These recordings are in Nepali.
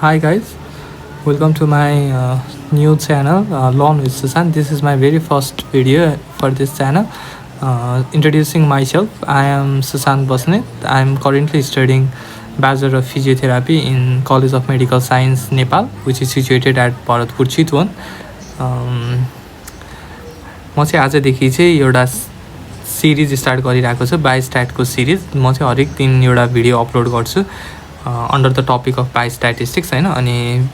Hi guys, welcome to my new channel, Learn with Sushant. This is my very first video for this channel. Introducing myself, I am Sushant Basnet. I am currently studying Bachelor of Physiotherapy in College of Medical Science, Nepal, which is situated at Bharatpur, Chitwan. म चाहिँ आजदेखि चाहिँ एउटा सिरिज स्टार्ट गरिरहेको छु, बायोस्ट्याटको सिरिज. म चाहिँ हरेक दिन एउटा भिडियो अपलोड गर्छु अन्डर द टपिक अफ बायोस्ट्याटिस्टिक्स होइन. अनि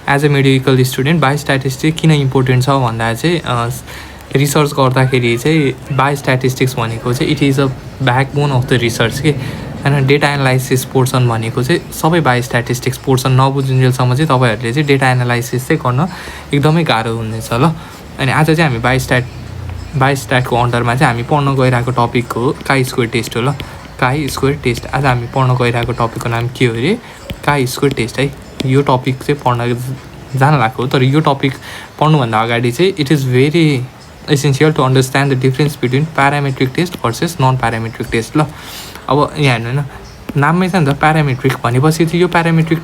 एज अ मेडिकल स्टुडेन्ट बायोस्ट्याटिस्टिक्स किन इम्पोर्टेन्ट छ भन्दा चाहिँ रिसर्च गर्दाखेरि चाहिँ बायोस्ट्याटिस्टिक्स भनेको चाहिँ it is a backbone of the research के होइन. डेटा एनालाइसिस पोर्सन भनेको चाहिँ सबै बायोस्ट्याटिस्टिक्स पोर्सन नबुझुन्जेलसम्म चाहिँ तपाईँहरूले चाहिँ डेटा एनालाइसिस चाहिँ गर्न एकदमै गाह्रो हुनेछ ल. अनि आज चाहिँ हामी बायोस्ट्याटको अन्डरमा चाहिँ हामी पढ्न गइरहेको टपिक हो काई स्क्वायर टेस्ट हो ल. Chi square test. आज हामी पढ्न गइरहेको टपिकको नाम के हो अरे, काई स्क्वायर टेस्ट है. यो टपिक चाहिँ पढ्न जान लागेको हो, तर यो टपिक पढ्नुभन्दा अगाडि चाहिँ it is very essential to understand the difference between parametric test versus non parametric test ल. अब यहाँ हेर्नु होइन, नाममै छ नि त प्यारामेट्रिक भनेपछि चाहिँ यो प्यारामेट्रिक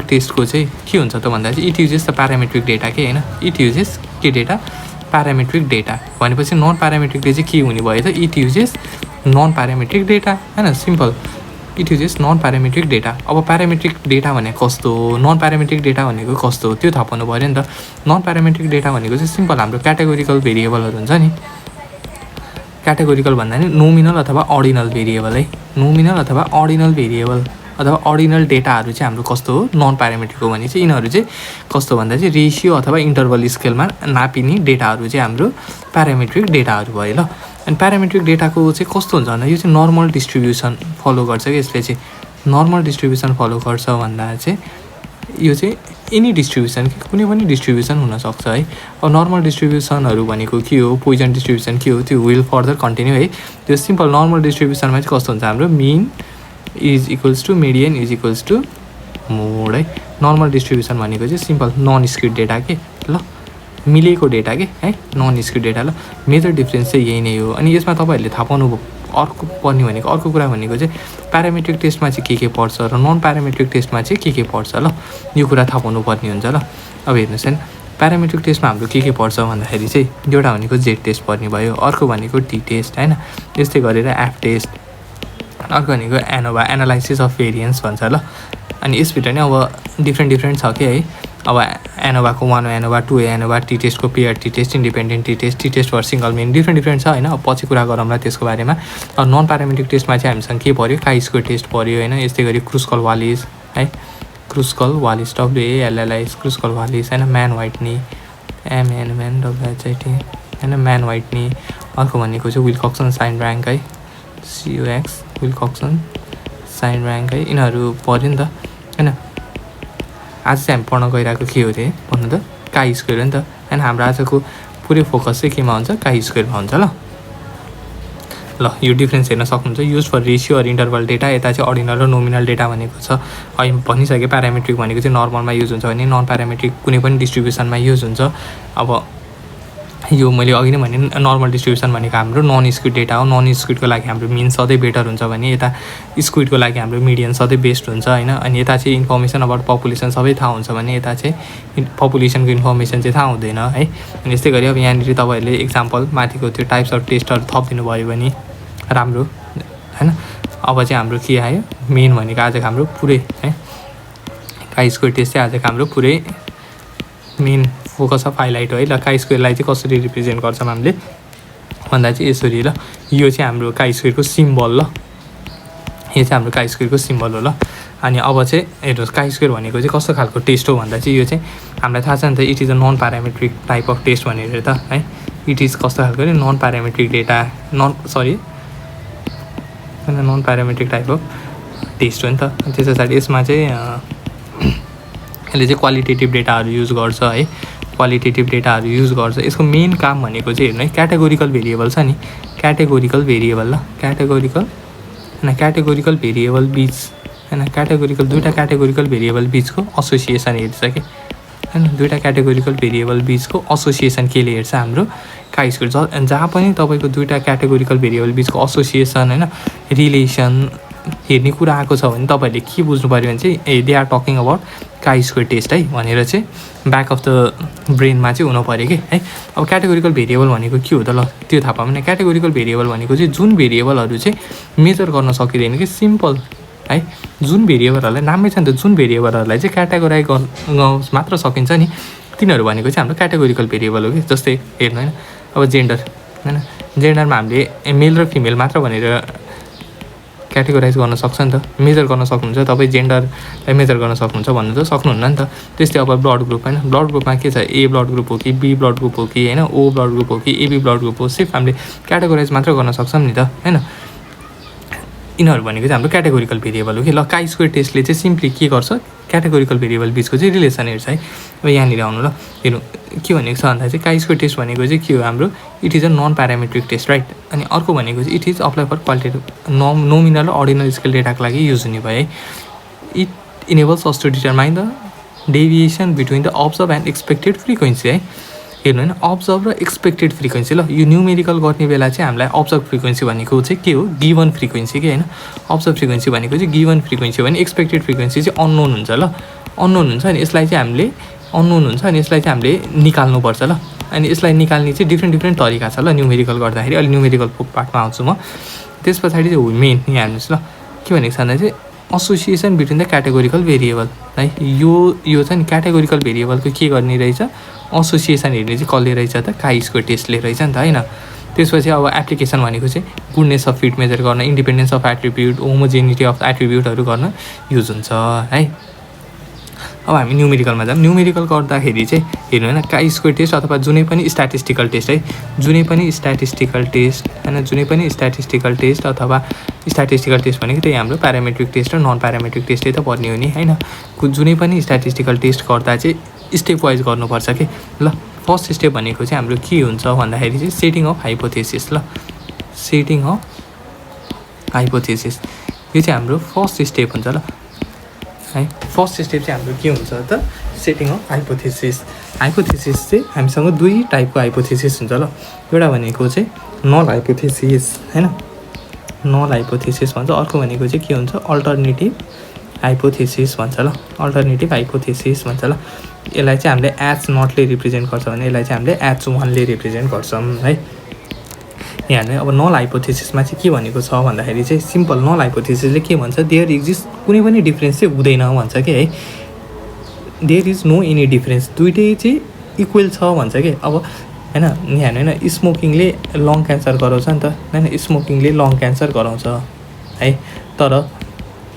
टेस्टको चाहिँ के हुन्छ त भन्दा चाहिँ it uses the parametric data के होइन. इट युजेस के डेटा, प्यारामेट्रिक डेटा. भनेपछि नन प्यारामेट्रिकले चाहिँ के हुने भयो त, it uses non parametric data होइन. Simple, it uses non parametric data. अब प्यारामेट्रिक डेटा भनेको कस्तो हो, नन प्यारामेट्रिक डेटा भनेको कस्तो हो त्यो थाहा पाउनु पऱ्यो नि त. नन प्यारामेट्रिक डेटा भनेको चाहिँ सिम्पल हाम्रो क्याटेगोरिकल भेरिएबलहरू हुन्छ नि. क्याटेगोरिकल भन्दा नि नोमिनल अथवा अर्डिनल भेरिएबल है. नोमिनल अथवा अर्डिनल भेरिएबल अथवा अर्डिनल डेटाहरू चाहिँ हाम्रो कस्तो हो, नन प्यारामेट्रिक हो भने चाहिँ यिनीहरू चाहिँ कस्तो भन्दा चाहिँ रेसियो अथवा इन्टरभल स्केलमा नापिने डेटाहरू चाहिँ हाम्रो प्यारामेट्रिक डेटाहरू भयो ल. अनि प्यारामेट्रिक डेटाको चाहिँ कस्तो हुन्छ भन्दा यो चाहिँ नर्मल डिस्ट्रिब्युसन फलो गर्छ कि यसले चाहिँ. नर्मल डिस्ट्रिब्युसन फलो गर्छ भन्दा चाहिँ यो चाहिँ एनी डिस्ट्रिब्युसन कि कुनै पनि डिस्ट्रिब्युसन हुनसक्छ है. अब नर्मल डिस्ट्रिब्युसनहरू भनेको के हो, पोइजन डिस्ट्रिब्युसन के हो, त्यो विल फर्दर कन्टिन्यू है. त्यो सिम्पल नर्मल डिस्ट्रिब्युसनमा चाहिँ कस्तो हुन्छ हाम्रो mean is equals to median is equals to mode है. नर्मल डिस्ट्रिब्युसन भनेको चाहिँ सिम्पल नन स्क्युड डेटा के ल, मिलेको डेटा के है, नन स्क्युड डेटा ल. मेजर डिफ्रेन्स चाहिँ यही नै हो. अनि यसमा तपाईँहरूले थाहा पाउनु अर्को कुरा भनेको चाहिँ प्यारामेट्रिक टेस्टमा चाहिँ के पर्छ र नन प्यारामेट्रिक टेस्टमा चाहिँ के पर्छ ल. यो कुरा थाहा पाउनुपर्ने हुन्छ ल. अब हेर्नुहोस् है, प्यारामेट्रिक टेस्टमा हाम्रो के पर्छ भन्दाखेरि चाहिँ एउटा भनेको जेड टेस्ट पर्ने भयो, अर्को भनेको टी टेस्ट होइन. त्यस्तै गरेर एफ टेस्ट, अर्को भनेको एनोभा एनालाइसिस अफ भेरिएन्स भन्छ ल. अनि यसभित्र नै अब डिफ्रेन्ट छ कि है. अब एनोभाको 1 एनोभा 2 एनोभा, टी टेस्टको pair T test, independent T test for single mean different छ होइन. अब पछि कुरा गरौँला त्यसको बारेमा. अब नन प्यारामेट्रिक टेस्टमा चाहिँ हामीसँग के पऱ्यो, काई स्क्वायर टेस्ट पऱ्यो होइन. यस्तै गरी क्रुस्कल वालिस है, क्रुस्कल वालिस डब्लुएएलएलआइस क्रुस्कल वालिस होइन. म्यान व्हाइटनी एमएन डब्लुएचआइटी होइन, म्यान व्हाइटनी. अर्को भनेको चाहिँ विल्कक्सन साइन ऱ्याङ्क है, सियुएक्स विल्कक्सन साइन ऱ्याङ्क है. यिनीहरू पऱ्यो नि त होइन. आज चाहिँ हामी पढ्न गइरहेको के हो अरे भन्नु त, काई स्क्वायर हो नि त होइन. हाम्रो आजको पुरै फोकस चाहिँ केमा हुन्छ, काई स्क्वायरमा हुन्छ ल. ल यो डिफ्रेन्स हेर्न सक्नुहुन्छ. Use for ratio or interval data. यता चाहिँ अर्डिनल र नोमिनल डेटा भनेको छ. अहिले भनिसकेँ प्यारामेट्रिक भनेको चाहिँ नर्मलमा युज हुन्छ भने नन प्यारामेट्रिक कुनै पनि डिस्ट्रिब्युसनमा युज हुन्छ. अब यो मैले अघि नै भने नर्मल डिस्ट्रिब्युसन भनेको हाम्रो नन स्क्युड डेटा हो. नन स्क्युडको लागि हाम्रो मिन सधैँ बेटर हुन्छ भने यता स्क्युडको लागि हाम्रो मिडियन सधैँ बेस्ट हुन्छ होइन. अनि यता चाहिँ इन्फर्मेसन अबाउट पपुलेसन सबै थाहा हुन्छ भने यता चाहिँ पपुलेसनको इन्फर्मेसन चाहिँ थाहा हुँदैन है. अनि यस्तै गरी अब यहाँनिर तपाईँहरूले इक्जाम्पल माथिको त्यो टाइप्स अफ टेस्टहरू थपिदिनु भयो भने राम्रो होइन. अब चाहिँ हाम्रो के आयो, मेन भनेको आजको हाम्रो पुरै है काई स्क्वायर टेस्ट चाहिँ आजको हाम्रो पुरै मेन फोकस अफ हाइलाइट हो है ल. काई स्क्वायरलाई चाहिँ कसरी रिप्रेजेन्ट गर्छौँ हामीले भन्दा चाहिँ यसरी ल. यो चाहिँ हाम्रो काई स्क्वायरको सिम्बल ल. यो चाहिँ हाम्रो काई स्क्वायरको सिम्बल हो ल. अनि अब चाहिँ हेर्नुहोस्, काई स्क्वायर भनेको चाहिँ कस्तो खालको टेस्ट हो भन्दा चाहिँ यो चाहिँ हामीलाई थाहा छ नि त, it is a non parametric type of test भनेर त है. इट इज कस्तो खालको अरे, non parametric data non parametric type of test हो नि त. त्यस पछाडि यसमा चाहिँ यसले चाहिँ क्वालिटेटिभ डेटाहरू युज गर्छ है. क्वालिटेटिभ डेटाहरू युज गर्छ. यसको मेन काम भनेको चाहिँ हेर्नु है, क्याटेगोरिकल भेरिएबल छ नि, क्याटेगोरिकल भेरिएबल ल. क्याटेगोरिकल भेरिएबल बिच होइन, क्याटेगोरिकल दुईवटा क्याटेगोरिकल भेरिएबल बिचको एसोसिएसन हेर्छ कि होइन. दुईवटा क्याटेगोरिकल भेरिएबल बिचको एसोसिएसन केले हेर्छ हाम्रो काई स्क्वायर. जहाँ पनि तपाईँको दुईवटा क्याटेगोरिकल भेरिएबल बिचको एसोसिएसन होइन, रिलेसन हेर्ने कुरा आएको छ भने तपाईँहरूले के बुझ्नु पऱ्यो भने चाहिँ they are talking about chi square test है भनेर चाहिँ ब्याक अफ द ब्रेनमा चाहिँ हुनु पऱ्यो कि है। अब क्याटेगोरिकल भेरिएबल भनेको के हो त, ल त्यो थाहा पाऊँ भने क्याटेगोरिकल भेरिएबल भनेको चाहिँ जुन भेरिएबलहरू चाहिँ मेजर गर्न सकिँदैन कि सिम्पल है, जुन भेरिएबलहरूलाई नामै छ नि त, जुन भेरिएबलहरूलाई चाहिँ क्याटेगोराइज गर्न मात्र सकिन्छ नि तिनीहरू भनेको चाहिँ हाम्रो क्याटेगोरिकल भेरिएबल हो कि। जस्तै हेर्नु होइन, अब जेन्डर होइन, जेन्डरमा हामीले मेल र फिमेल मात्र भनेर क्याटेगोराइज गर्न सक्छ नि त, मेजर गर्न सक्नुहुन्छ तपाईँ, जेन्डरलाई मेजर गर्न सक्नुहुन्छ भन्नु त सक्नुहुन्न नि त। त्यस्तै अब ब्लड ग्रुप होइन, ब्लड ग्रुपमा के छ, ए ब्लड ग्रुप हो कि बी ब्लड ग्रुप हो कि होइन, ओ ब्लड ग्रुप हो कि एबी ब्लड ग्रुप हो, सिर्फ हामीले क्याटेगोराइज मात्र गर्न सक्छौँ नि त होइन। यिनीहरू भनेको चाहिँ हाम्रो क्याटेगोरिकल भेरिएबल हो कि। ल काई स्क्वायर टेस्टले चाहिँ सिम्पली के गर्छ, क्याटेगोरिकल भेरिएबल बिचको चाहिँ रिलेसन हेर्छ है। अब यहाँनिर आउनु, ल हेर्नु के भनेको छ भन्दा चाहिँ काई स्क्वायर टेस्ट भनेको चाहिँ के हो हाम्रो, it is a non parametric test right. अनि अर्को भनेको चाहिँ it is apply for qualitative nominal र अर्डिनल स्केल डेटाको लागि युज हुने भयो है। It enables us to determine the deviation between the observe and expected frequency है। हेर्नु होइन, अब्जर्भ र एक्सपेक्टेड फ्रिक्वेन्सी, ल यो न्युमेरिकल गर्ने बेला चाहिँ हामीलाई अब्जर्भ फ्रिक्वेन्सी भनेको चाहिँ के हो, गिभन फ्रिक्वेन्सी कि होइन। अब्जर्भ फ्रिक्वेन्सी भनेको चाहिँ गिभन फ्रिक्वेन्सी हो भने एक्सपेक्टेड फ्रिक्वेन्सी चाहिँ अननोन हुन्छ। ल अननोन हुन्छ अनि यसलाई चाहिँ हामीले अननोन हुन्छ अनि यसलाई चाहिँ हामीले निकाल्नुपर्छ। ल अनि यसलाई निकाल्ने चाहिँ डिफ्रेन्ट तरिका छ। ल न्युमेरिकल गर्दाखेरि अहिले न्युमेरिकल पार्टमा आउँछु म। त्यस पछाडि चाहिँ मेन यहाँ हेर्नुहोस्, ल के भनेको छ भन्दा चाहिँ एसोसिएसन बिट्विन द क्याटेगोरिकल भेरिएबल है। यो चाहिँ क्याटेगोरिकल भेरिएबलको के गर्ने रहेछ, एसोसिएसन हेर्ने चाहिँ कसले रहेछ त, काई स्क्वायर टेस्टले रहेछ नि त होइन। त्यसपछि अब एप्लिकेसन भनेको चाहिँ गुडनेस अफ फिट मेजर गर्न, independence of attribute, homogeneity of एट्रिब्युटहरू गर्न युज हुन्छ है। अब हामी न्युमेरिकलमा जाऊँ। न्युमेरिकल गर्दाखेरि चाहिँ हेर्नु होइन, काई स्क्वायर टेस्ट अथवा जुनै पनि स्ट्याटिस्टिकल टेस्ट है, जुनै पनि स्ट्याटिस्टिकल टेस्ट होइन, जुनै पनि स्ट्याटिस्टिकल टेस्ट अथवा स्ट्याटिस्टिकल टेस्ट भनेको त्यही हाम्रो प्यारामेट्रिक टेस्ट र नन प्यारामेट्रिक टेस्टै त पर्ने हो नि होइन। जुनै पनि स्ट्याटिस्टिकल टेस्ट गर्दा चाहिँ स्टेप वाइज गर्नुपर्छ कि। ल फर्स्ट स्टेप भनेको चाहिँ हाम्रो के हुन्छ भन्दाखेरि चाहिँ सेटिङ अफ हाइपोथेसिस। ल सेटिङ अफ हाइपोथेसिस यो चाहिँ हाम्रो फर्स्ट स्टेप हुन्छ। ल है फर्स्ट स्टेप चाहिँ हाम्रो के हुन्छ त, सेटिङ अफ हाइपोथेसिस। हाइपोथेसिस चाहिँ हामीसँग दुई टाइपको हाइपोथेसिस हुन्छ। ल एउटा भनेको चाहिँ नल हाइपोथेसिस होइन, नल हाइपोथेसिस भन्छ। अर्को भनेको चाहिँ के हुन्छ, अल्टरनेटिभ हाइपोथेसिस भन्छ। ल अल्टरनेटिभ हाइपोथेसिस भन्छ। ल यसलाई चाहिँ हामीले एच नटले रिप्रेजेन्ट गर्छ भने यसलाई चाहिँ हामीले H1ले रिप्रेजेन्ट गर्छौँ है। यहाँ हेर्नु अब नल हाइपोथेसिसमा चाहिँ के भनेको छ भन्दाखेरि चाहिँ सिम्पल नल हाइपोथेसिसले के भन्छ, देयर एक्जिस्ट कुनै पनि डिफ्रेन्स चाहिँ हुँदैन भन्छ कि है। There is no any difference, दुइटै चाहिँ इक्वल छ भन्छ कि। अब होइन यहाँ हेर्नु होइन, स्मोकिङले लङ क्यान्सर गराउँछ नि त होइन, स्मोकिङले लङ क्यान्सर गराउँछ है। तर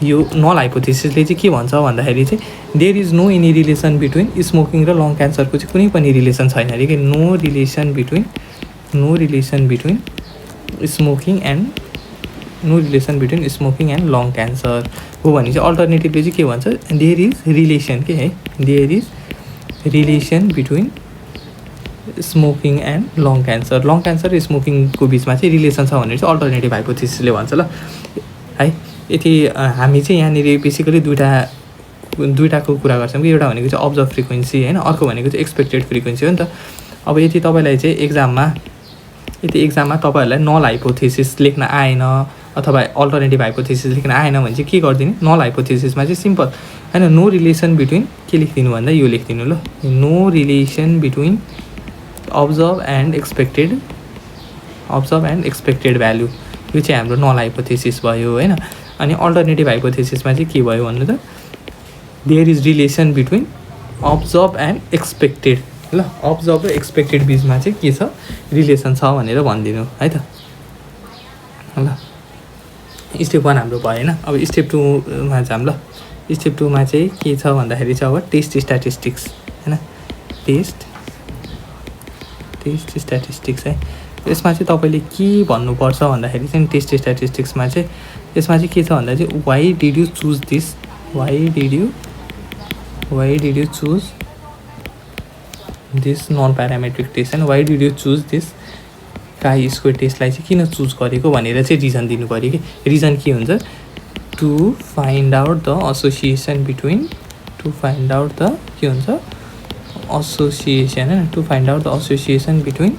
यो नल हाइपोथेसिसले चाहिँ के भन्छ भन्दाखेरि चाहिँ there is no any relation between smoking र लङ क्यान्सरको चाहिँ कुनै पनि रिलेसन छैन अरे कि। No relation between smoking and lung cancer हो भने चाहिँ अल्टरनेटिभले चाहिँ के भन्छ, देयर इज रिलेसन के है, there is relation between smoking and lung cancer. Lung cancer र स्मोकिङको बिचमा चाहिँ रिलेसन छ भनेर चाहिँ अल्टरनेटिभ हाइपोथेसिसले भन्छ। ल है यति हामी चाहिँ यहाँनिर बेसिकली दुइटाको कुरा गर्छौँ कि। एउटा भनेको चाहिँ अब्जर्भ फ्रिक्वेन्सी होइन, अर्को भनेको चाहिँ एक्सपेक्टेड फ्रिक्वेन्सी हो नि त। अब यदि तपाईँलाई चाहिँ एक्जाममा तपाईँहरूलाई नल हाइपोथेसिस लेख्न आएन अथवा अल्टरनेटिभ हाइपोथेसिस लेख्न आएन भने चाहिँ के गरिदिने, नल हाइपोथेसिसमा चाहिँ सिम्पल होइन, नो रिलेसन बिट्विन के लेखिदिनु भन्दा यो लेखिदिनु। ल no relation between observe and expected value, यो चाहिँ हाम्रो नल हाइपोथेसिस भयो होइन। अनि अल्टरनेटिभ हाइपोथेसिसमा चाहिँ के भयो भन्नु त, there is relation between observe and expected. ल अब्जर्भ र एक्सपेक्टेड बिचमा चाहिँ के छ, रिलेसन छ भनेर भनिदिनु है त। ल स्टेप 1 हाम्रो भयो होइन। अब स्टेप 2मा जाऊँ। ल स्टेप 2मा चाहिँ के छ भन्दाखेरि चाहिँ अब टेस्ट स्ट्याटिस्टिक्स होइन, टेस्ट स्ट्याटिस्टिक्स है। यसमा चाहिँ तपाईँले के भन्नुपर्छ भन्दाखेरि चाहिँ टेस्ट स्ट्याटिस्टिक्समा चाहिँ यसमा चाहिँ के छ भन्दा चाहिँ why did you choose this, why did you choose this non parametric test होइन, why did you choose this chi square टेस्टलाई चाहिँ किन चुज गरेको भनेर चाहिँ रिजन दिनु पऱ्यो कि। रिजन के हुन्छ, to find out the association between, to find out the के हुन्छ एसोसिएसन होइन, to find out the association between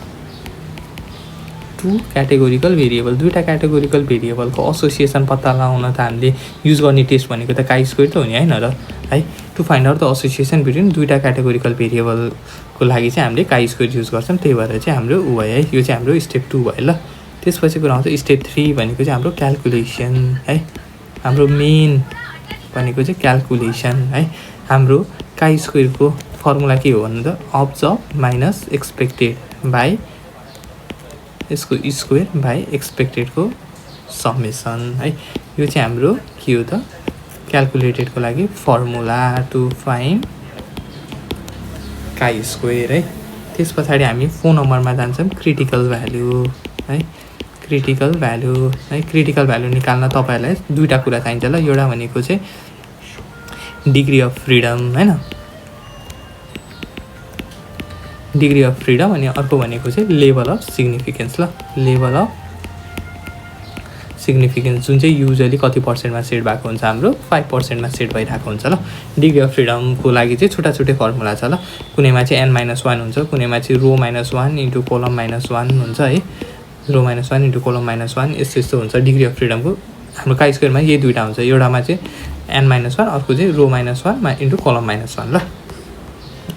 two categorical variable, दुईवटा क्याटेगोरिकल भेरिएबलको एसोसिएसन पत्ता लगाउन त हामीले युज गर्ने टेस्ट भनेको त काई स्क्वायर त हो नि हैन र है। To find out the association between दुईवटा क्याटेगोरिकल भेरिएबलको लागि चाहिँ हामीले काई स्क्वायर युज गर्छौँ, त्यही भएर चाहिँ हाम्रो ऊ भयो है, यो चाहिँ हाम्रो स्टेप 2 भयो ल। त्यसपछि कुरा आउँछ स्टेप 3 भनेको चाहिँ हाम्रो क्यालकुलेसन है। हाम्रो मेन भनेको चाहिँ क्यालकुलेसन है। हाम्रो काई स्क्वायरको फर्मुला के हो भन्नु त अब्जर्भ माइनस एक्सपेक्टेड बाई यसको स्क्वायर बाई एक्सपेक्टेडको समेसन है। यो चाहिँ हाम्रो के हो त क्यालकुलेटेडको लागि formula to find chi square है। त्यस पछाडि हामी 4 नम्बरमा जान्छौँ क्रिटिकल भ्यालु है। क्रिटिकल भ्यालु है, क्रिटिकल भ्यालु निकाल्न तपाईहरुलाई दुईटा कुरा चाहिन्छ ल। एउटा भनेको चाहिँ डिग्री अफ फ्रिडम हैन, डिग्री अफ फ्रिडम, अनि अर्को भनेको चाहिँ लेभल अफ सिग्निफिकेन्स ल। लेभल अफ सिग्निफिकेन्स जुन चाहिँ युजुअली कति पर्सेन्टमा सेट भएको हुन्छ, हाम्रो 5% सेट भइरहेको हुन्छ ल। डिग्री अफ फ्रिडमको लागि चाहिँ छुट्टा छुट्टै फर्मुला छ ल। कुनैमा चाहिँ n-1 हुन्छ, कुनैमा चाहिँ रो -1 इन्टु कोलम -1 हुन्छ है। रो -1 इन्टु कोलम -1 यस्तो यस्तो हुन्छ डिग्री अफ फ्रिडमको। हाम्रो काई स्क्वायरमा यही दुईवटा हुन्छ, एउटामा चाहिँ n-1 अर्को चाहिँ रो -1 इन्टु कोलम -1 ल।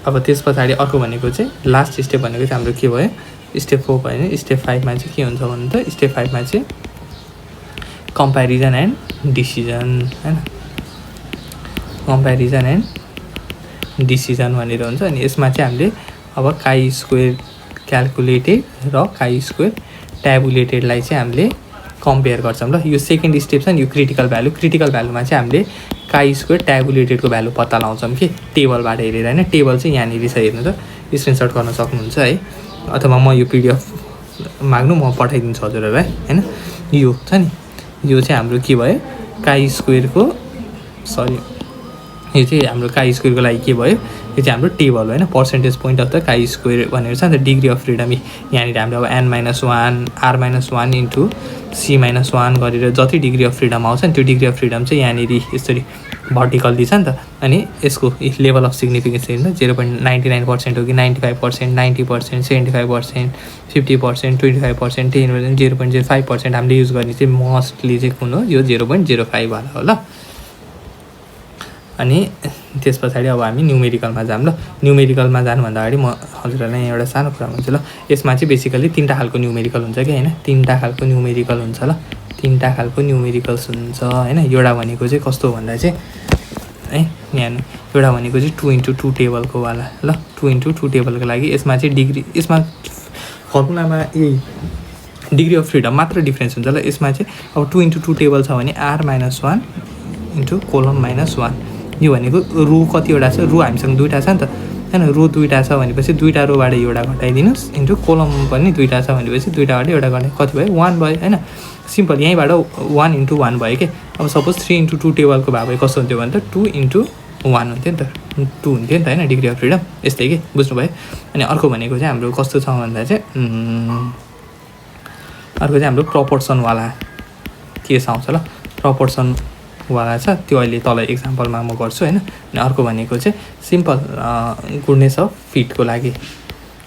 अब त्यस पछाडि अर्को भनेको चाहिँ लास्ट स्टेप भनेको चाहिँ हाम्रो के भयो स्टेप 4 भयो नि। स्टेप 5 मा चाहिँ के हुन्छ भन्नु त स्टेप 5 मा चाहिँ कम्प्यारिजन एन्ड डिसिजन हैन, कम्प्यारिजन एन्ड डिसिजन भनेर हुन्छ। अनि यसमा चाहिँ हामीले अब काई स्क्वायर क्यालकुलेटेड र काई स्क्वायर ट्याबुलेटेडलाई चाहिँ हामीले कम्पेयर गर्छौँ ल। यो सेकेन्ड स्टेप छ नि, यो क्रिटिकल भ्यालु। क्रिटिकल भ्यालुमा चाहिँ हामीले काई स्क्वायर ट्याबुलेटेडको भ्यालु पत्ता लगाउँछौँ कि टेबलबाट हेरेर हैन। टेबल चाहिँ यहाँनिर छ, हेर्नु त, स्क्रिनसट गर्न सक्नुहुन्छ है, अथवा म यो पीडीएफ माग्नु म पठाइदिन्छु हजुरहरुलाई हैन। यो छ नि, यो चाहिँ हाम्रो के भयो काई स्क्वायरको सरी, यो चाहिँ हाम्रो काई स्क्वायरको लागि के भयो, यो चाहिँ हाम्रो टेबल हो हैन। Percentage point of the chi square भनेर छ नि त, डिग्री अफ फ्रिडम यहाँनिर हामीले अब n-1 r-1 इन्टु c-1 गरेर जति डिग्री अफ फ्रिडम आउँछ नि त्यो डिग्री अफ फ्रिडम चाहिँ यहाँनिर यसरी भर्टिकल दिन्छ नि त। अनि यसको लेभल अफ सिग्निफिकेन्स हेर्नु 0.99% हो कि 95%, 90%, 75%, 50%, 25%, 10%, 0.05% हामीले युज गर्ने चाहिँ मोस्टली चाहिँ कुन हो, यो 0.05 वाला हो ल। अनि त्यस पछाडि अब हामी न्युमेरिकलमा जाऊँ ल। न्युमेरिकलमा जानुभन्दा अगाडि म हजुरहरुलाई एउटा सानो कुरा भन्छु ल। यसमा चाहिँ बेसिकली तीनटा खालको न्युमेरिकल हुन्छ कि हैन, तीनटा खालको न्युमेरिकल हुन्छ ल। तीनटा खालको न्युमेरिकल्स हुन्छ हैन। एउटा भनेको चाहिँ कस्तो भन्दा चाहिँ है, यहाँ एउटा भनेको चाहिँ 2x2 टेबलको वाला ल। 2x2 टेबलको लागि यसमा चाहिँ डिग्री, यसमा फर्मुलामा यही डिग्री अफ फ्रिडम मात्र डिफरेन्स हुन्छ ल। यसमा चाहिँ अब 2x2 टेबल छ भने r-1 इन्टु कोलम -1, यो भनेको रो कतिवटा छ, रो हामीसँग दुईवटा छ नि त हैन। रो दुईवटा छ भनेपछि दुईवटा रोबाट एउटा घटाइदिनुस् इन्टु कोलम पनि दुईवटा छ भनेपछि दुईवटाबाट एउटा घटाइ कति भयो 1 भयो हैन। सिम्पल यहीँबाट 1 इन्टु 1 भयो के। अब सपोज 3x2 टेबलको भए कस्तो हुन्थ्यो भने त 2x1 हुन्थ्यो नि त, 2 हुन्थ्यो नि त हैन डिग्री अफ फ्रिडम, यस्तै के बुझ्नुभयो। अनि अर्को भनेको चाहिँ हाम्रो कस्तो छ भन्दा चाहिँ अर्को चाहिँ हाम्रो प्रपोर्सनवाला केस आउँछ ल। प्रपोर्सन वाला छ त्यो अहिले तल एक्जाम्पलमा म गर्छु हैन। अनि अर्को भनेको चाहिँ सिम्पल गुडनेस अफ फिटको लागि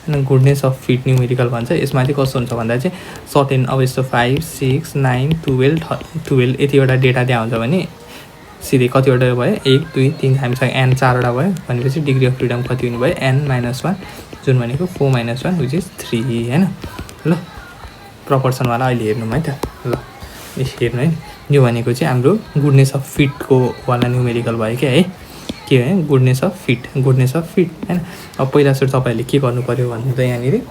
हैन, गुडनेस अफ फिट न्युमेरिकल भन्छ। यसमा चाहिँ कस्तो हुन्छ भन्दा चाहिँ सर्टेन अब यस्तो 5, 6, 9, 12 यतिवटा डेटा दिया हुन्छ भने सिधै कतिवटा भयो 1, 2, 3 हामीसँग n 4वटा भयो भनेपछि डिग्री अफ फ्रिडम कति हुने भयो n-1 जुन भनेको 4-1 विच इज 3 हैन ल। प्रपोर्सनवाला अहिले हेर्नुमा है त ल, हेर्नु है। यो भनेको चाहिँ हाम्रो गुडनेस अफ फिटको वाला न्युमेरिकल भयो क्या है, के है goodness of fit, goodness of fit हैन। अब पहिला सुरु तपाईँहरूले के गर्नु पर्यो भन्नु त यहाँनिर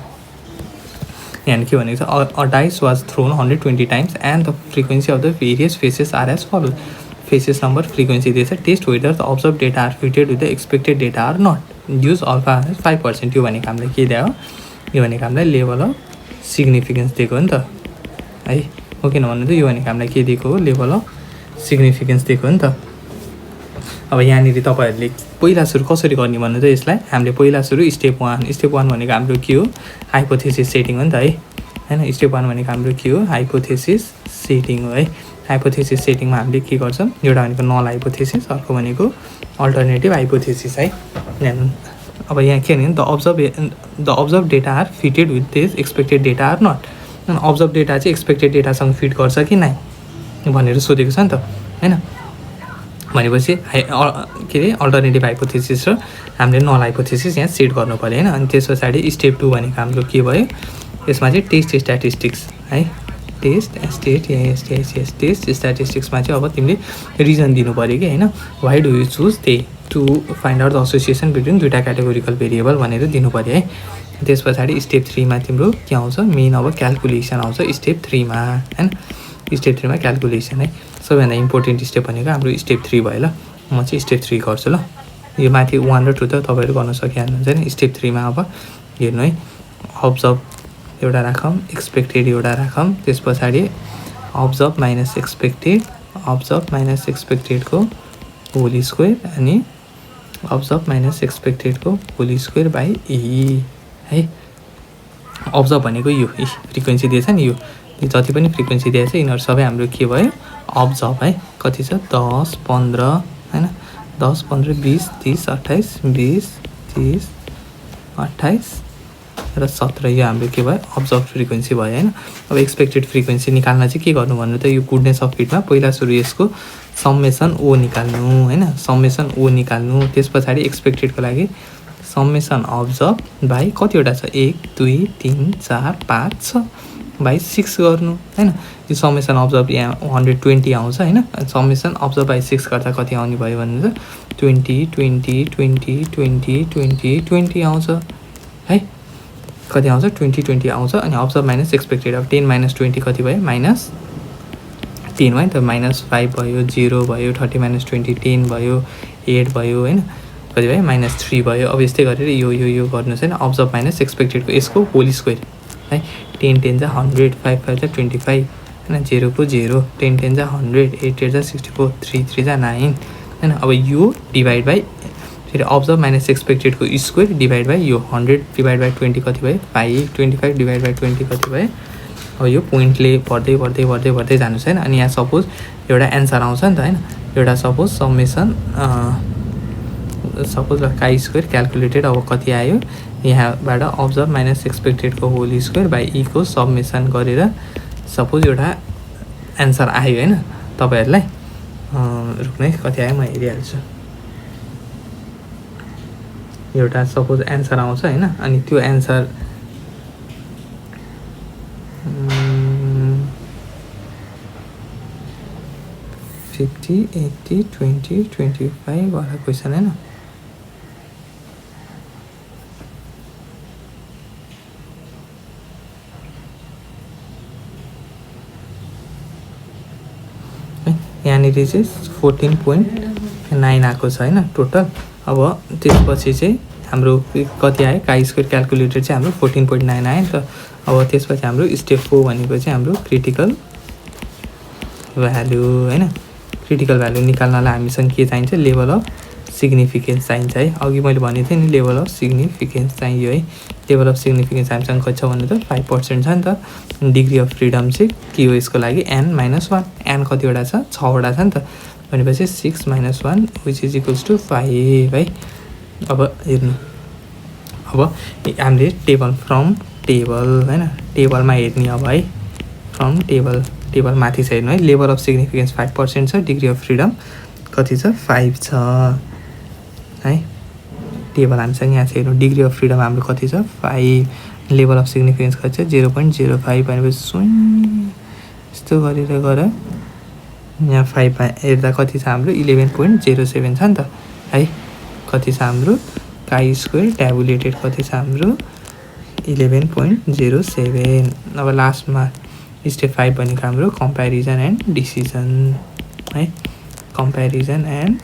के भनेको छ, a dice was thrown 120 times and the frequency of the various faces are as follows. Faces number frequency दिएछ, test whether the observe data are fitted with the expected data are not, use alpha 5%। यो भनेको हामीलाई के दियो, यो भनेको हामीलाई लेभल अफ सिग्निफिकेन्स दिएको हो नि त है, हो किन भन्नु त यो भनेको हामीलाई के दिएको हो, लेभल अफ सिग्निफिकेन्स दिएको हो नि त। अब यहाँनिर तपाईँहरूले पहिला सुरु कसरी गर्ने भन्नु त यसलाई, हामीले पहिला सुरु स्टेप 1 भनेको हाम्रो के हो, हाइपोथेसिस सेटिङ हो नि त हैन। स्टेप 1 भनेको हाम्रो के हो, हाइपोथेसिस सेटिङ हो है। हाइपोथेसिस सेटिङमा हामीले के गर्छौँ, एउटा भनेको नल हाइपोथेसिस, अर्को भनेको अल्टरनेटिभ हाइपोथेसिस है। अब यहाँ के भने the observe data are fitted with this expected data are not, अनि अब्जर्भ डेटा चाहिँ एक्सपेक्टेड डेटासँग फिट गर्छ कि नै भनेर सोधेको छ नि त हैन। भनेपछि के अरे अल्टरनेटिभ हाइपोथेसिस र हामीले नल हाइपोथेसिस यहाँ सेट गर्नु पऱ्यो हैन। अनि त्यस पछाडि स्टेप 2 भनेको हाम्रो के भयो, यसमा चाहिँ टेस्ट स्ट्याटिस्टिक्स है, टेस्ट स्ट्याटिस्टिक्समा चाहिँ अब तिमीले रिजन दिनु पऱ्यो कि हैन, why do you choose they to find out the association between दुईवटा क्याटेगोरिकल भेरिएबल भनेर दिनु पऱ्यो है। त्यस पछाडि स्टेप 3 मा तिम्रो के आउँछ, मेन अब क्यालकुलेसन आउँछ स्टेप 3 मा हैन। स्टेप 3 मा क्यालकुलेसन है, सबैभन्दा इम्पोर्टेन्ट स्टेप भनेको हाम्रो स्टेप 3 भयो। ल म चाहिँ स्टेप 3 गर्छु। ल यो माथि 1 र 2 त तपाईँहरू गर्न सकिहाल्नुहुन्छ नि। स्टेप 3 मा अब हेर्नु है, अब्जर्भ एउटा राखौँ, एक्सपेक्टेड एउटा राखौँ, त्यस पछाडि अब्जर्भ माइनस एक्सपेक्टेडको होल स्क्वायर अनि अब्जर्भ माइनस एक्सपेक्टेडको होल स्क्वायर बाई ई है। अब्जर्भ भनेको यो फ्रिक्वेन्सी दिएछ नि, यो जति पनि फ्रिक्वेन्सी दिएछ यिनीहरू सबै हाम्रो के भयो, अब्जर्भ है। कति छ, 10 15 हैन, 10 15 20 30 28 20 30 28 र 17 यो हाम्रो के भयो, अब्जर्भ फ्रिक्वेन्सी भयो हैन। अब एक्सपेक्टेड फ्रिक्वेन्सी निकाल्न चाहिँ के गर्नु भन्नु त, यो गुडनेस अफ फिटमा पहिला सुरु यसको सम्मेसन ओ निकाल्नु हैन, सम्मेसन ओ निकाल्नु। त्यस पछाडि एक्सपेक्टेडको लागि सम्मेसन अब्जर्भ बाई कतिवटा छ, 1 2 3 4 5 6 बाई 6 गर्नु हैन। यो समेसन अब्जर्भ यहाँ 120 आउँछ हैन। समेसन अब्जर्भ बाई 6 गर्दा कति आउने भयो भन्नु त, 20 20 20 20 20 20 आउँछ है। कति आउँछ, 20 20 आउँछ। अनि अब्जर्भ माइनस एक्सपेक्टेड, अब 10 माइनस 20 कति भयो, माइनस 10 भयो नि त, माइनस 5 भयो, 0 भयो, 30 माइनस 20 10 भयो, 8 भयो हैन, कति भयो, माइनस 3 भयो। अब यस्तै गरेर यो गर्नुहोस् हैन, अब्जर्भ माइनस एक्सपेक्टेडको यसको होल स्क्वायर है। 10 10 जा 100, 5 5 जा 25 हैन, 0 को 0, 10 10 जा 100, 8 8 जा 64, 3 3 जा 9 हैन। अब यो डिभाइड बाई फेरि अब्जर्भ माइनस एक्सपेक्टेडको स्क्वायर डिभाइड बाई यो 100 डिभाइड बाई 20 कति भयो, 5 25 डिभाइड बाई 20 कति भयो। अब यो पोइन्टले बढ्दै बढ्दै बढ्दै बढ्दै जानु छैन। अनि यहाँ सपोज एउटा एन्सर आउँछ नि त हैन, एउटा suppose summation suppose chi square calculated अब कति आयो, यहाँबाट अब्जर्भ माइनस एक्सपेक्टेडको होल स्क्वायर बाई ई को सबमेसन गरेर सपोज एउटा एन्सर आयो हैन। तपाईँहरूलाई रुक्नु है, कति आयो म हेरिहाल्छु। एउटा सपोज एन्सर आउँछ हैन, अनि त्यो एन्सर 50 80 20 25 वाला क्वेसन हैन। यहाँनिर चाहिँ 14.9 आएको छ हैन टोटल। अब त्यसपछि चाहिँ हाम्रो कति आयो, काई स्क्वायर क्यालकुलेटेड चाहिँ हाम्रो 14.9 आयो नि त। अब त्यसपछि हाम्रो स्टेप 4 भनेको चाहिँ हाम्रो क्रिटिकल भ्यालु हैन। क्रिटिकल भ्यालु निकाल्नलाई हामीसँग के चाहिन्छ, लेभल अफ सिग्निफिकेन्स चाहिन्छ है। अघि मैले भनेको थिएँ नि लेभल अफ सिग्निफिकेन्स चाहियो है। लेभल अफ सिग्निफिकेन्स हामीसँग कति छ भन्नु त, 5% छ नि त। डिग्री अफ फ्रिडम चाहिँ के हो यसको लागि, n-1, n कतिवटा छ, 6 वटा छ नि त। भनेपछि 6 - 1 विच इज इक्वल्स टु 5 है। अब हेर्नु, अब हामीले टेबल फ्रम टेबल हैन, टेबलमा हेर्ने अब है, फ्रम टेबल माथि छ हेर्नु है। लेभल अफ सिग्निफिकेन्स 5% छ, डिग्री अफ फ्रिडम कति छ, 5 छ है। टेबल हामीसँग यहाँ छ हेर्नु, डिग्री अफ फ्रिडम हाम्रो कति छ, 5, लेभल अफ सिग्निफिकेन्स कति छ, 0.05 भनेपछि यस्तो गरेर गर यहाँ 5 हेर्दा कति छ हाम्रो 11.07 छ नि त है। कति छ हाम्रो काई स्क्वायर ट्याबुलेटेड कति छ हाम्रो 11.07। अब लास्टमा स्टेप 5 भनेको हाम्रो कम्पेरिजन एन्ड डिसिजन है, कम्पेरिजन एन्ड